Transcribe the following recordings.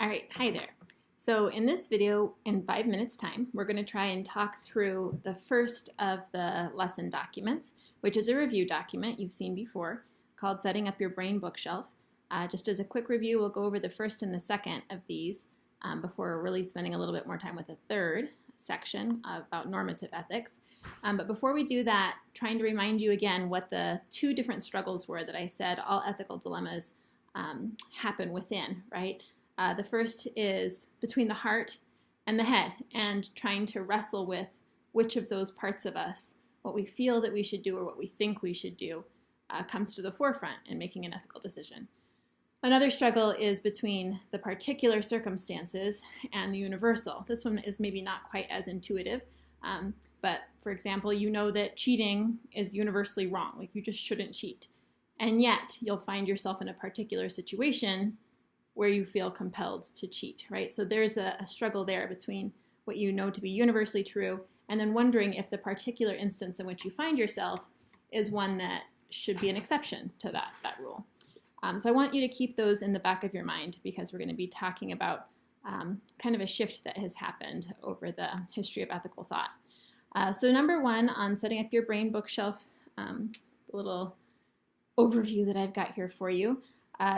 All right, hi there. So in this video, in 5 minutes time, we're going to try and talk through the first of the lesson documents, which is a review document you've seen before called Setting Up Your Brain Bookshelf. Just as a quick review, we'll go over the first and the second of these before really spending a little bit more time with the third section about normative ethics. But before we do that, trying to remind you again what the two different struggles were that I said all ethical dilemmas happen within, right? The first is between the heart and the head, and trying to wrestle with which of those parts of us, what we feel that we should do or what we think we should do, comes to the forefront in making an ethical decision. Another struggle is between the particular circumstances and the universal. This one is maybe not quite as intuitive, but for example, you know that cheating is universally wrong, like you just shouldn't cheat. And yet you'll find yourself in a particular situation where you feel compelled to cheat, right? So there's a struggle there between what you know to be universally true and then wondering if the particular instance in which you find yourself is one that should be an exception to that rule. So I want you to keep those in the back of your mind because we're going to be talking about kind of a shift that has happened over the history of ethical thought. So number one on setting up your brain bookshelf, the little overview that I've got here for you.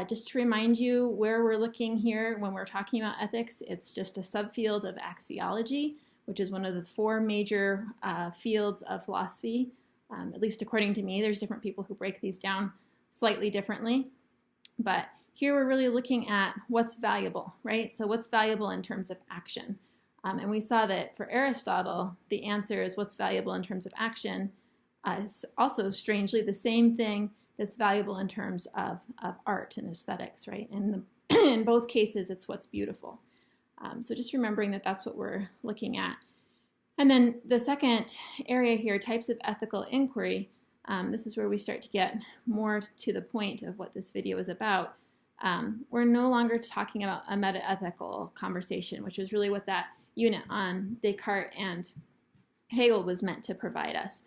Just to remind you where we're looking here when we're talking about ethics, it's just a subfield of axiology, which is one of the four major fields of philosophy, at least according to me. There's different people who break these down slightly differently. But here we're really looking at what's valuable, right? So what's valuable in terms of action. And we saw that for Aristotle, the answer is what's valuable in terms of action is also strangely the same thing that's valuable in terms of art and aesthetics, right? And in both cases, it's what's beautiful. So just remembering that that's what we're looking at. And then the second area here, types of ethical inquiry, this is where we start to get more to the point of what this video is about. We're no longer talking about a meta-ethical conversation, which is really what that unit on Descartes and Hegel was meant to provide us.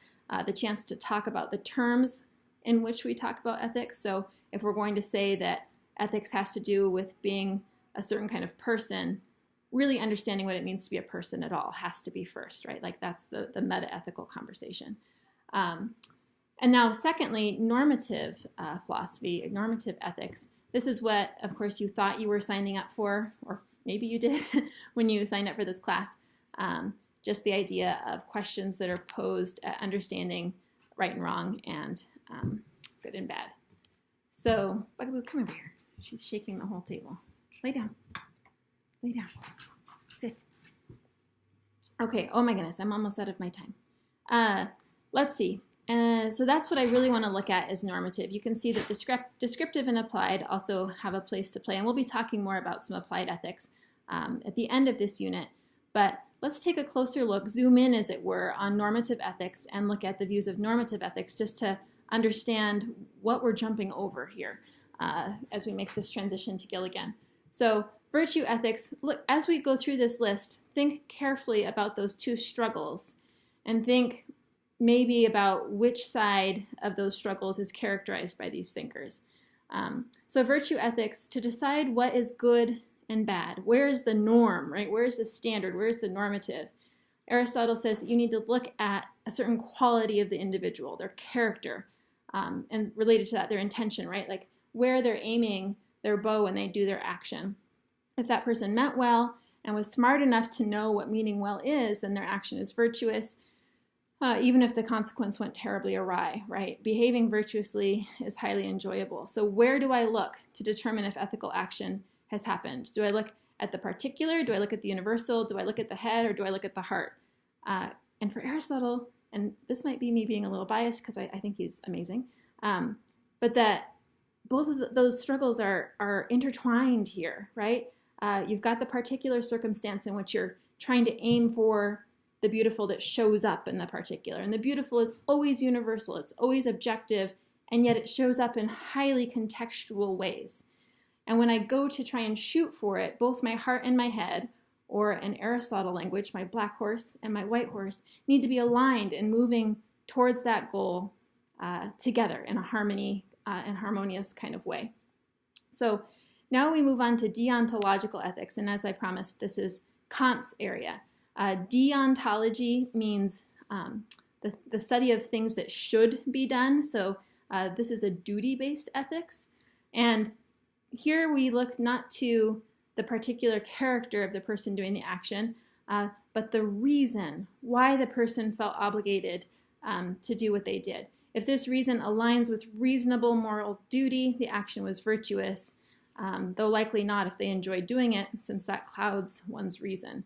The chance to talk about the terms in which we talk about ethics. So if we're going to say that ethics has to do with being a certain kind of person, really understanding what it means to be a person at all has to be first, right? Like that's the meta-ethical conversation. And now secondly, normative philosophy, normative ethics. This is what, of course, you thought you were signing up for, or maybe you did when you signed up for this class. Just the idea of questions that are posed at understanding right and wrong and good and bad. So, Bugaboo, come over here. She's shaking the whole table. Lay down. Lay down. Sit. Okay, oh my goodness, I'm almost out of my time. Let's see. So that's what I really want to look at as normative. You can see that descriptive and applied also have a place to play, and we'll be talking more about some applied ethics at the end of this unit. But let's take a closer look, zoom in as it were, on normative ethics and look at the views of normative ethics just to understand what we're jumping over here as we make this transition to Gilligan. So virtue ethics, look, as we go through this list, think carefully about those two struggles and think maybe about which side of those struggles is characterized by these thinkers. So virtue ethics, to decide what is good and bad. Where is the norm, right? Where is the standard? Where is the normative? Aristotle says that you need to look at a certain quality of the individual, their character, and related to that, their intention, right? Like where they're aiming their bow when they do their action. If that person meant well and was smart enough to know what meaning well is, then their action is virtuous, even if the consequence went terribly awry, right? Behaving virtuously is highly enjoyable. So where do I look to determine if ethical action has happened? Do I look at the particular? Do I look at the universal? Do I look at the head, or do I look at the heart? And for Aristotle, and this might be me being a little biased because I think he's amazing, but that both of those struggles are intertwined here, right? You've got the particular circumstance in which you're trying to aim for the beautiful that shows up in the particular. And the beautiful is always universal. It's always objective, and yet it shows up in highly contextual ways. And when I go to try and shoot for it, both my heart and my head, or in Aristotle language, my black horse and my white horse, need to be aligned and moving towards that goal together in a harmony and harmonious kind of way. So Now we move on to deontological ethics, and as I promised, this is Kant's area. Deontology means the study of things that should be done, so this is a duty-based ethics, and here we look not to the particular character of the person doing the action, but the reason why the person felt obligated to do what they did. If this reason aligns with reasonable moral duty, the action was virtuous, though likely not if they enjoyed doing it, since that clouds one's reason.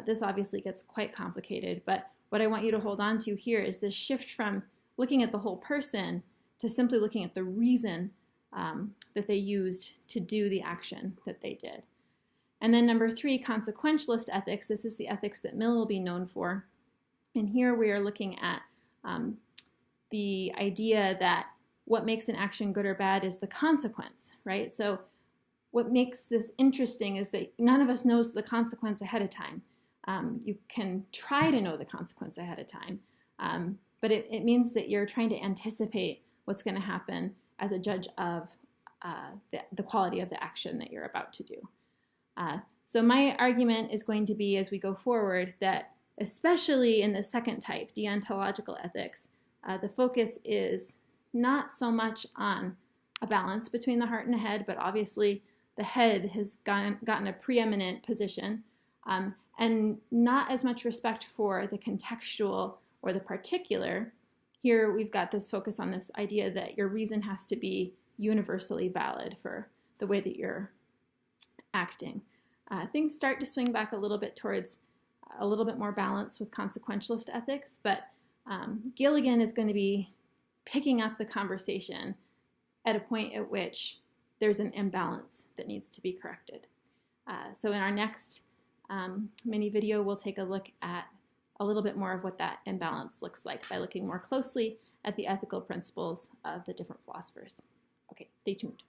This obviously gets quite complicated, but what I want you to hold on to here is this shift from looking at the whole person to simply looking at the reason that they used to do the action that they did. And then number 3, consequentialist ethics. This is the ethics that Mill will be known for. And here we are looking at the idea that what makes an action good or bad is the consequence, right? So what makes this interesting is that none of us knows the consequence ahead of time. You can try to know the consequence ahead of time, but it means that you're trying to anticipate what's going to happen as a judge of the quality of the action that you're about to do. So my argument is going to be, as we go forward, that especially in the second type, deontological ethics, the focus is not so much on a balance between the heart and the head, but obviously the head has gotten a preeminent position, and not as much respect for the contextual or the particular. Here we've got this focus on this idea that your reason has to be universally valid for the way that you're acting. Things start to swing back a little bit towards a little bit more balance with consequentialist ethics, but Gilligan is going to be picking up the conversation at a point at which there's an imbalance that needs to be corrected. So in our next mini video, we'll take a look at a little bit more of what that imbalance looks like by looking more closely at the ethical principles of the different philosophers. Okay, stay tuned.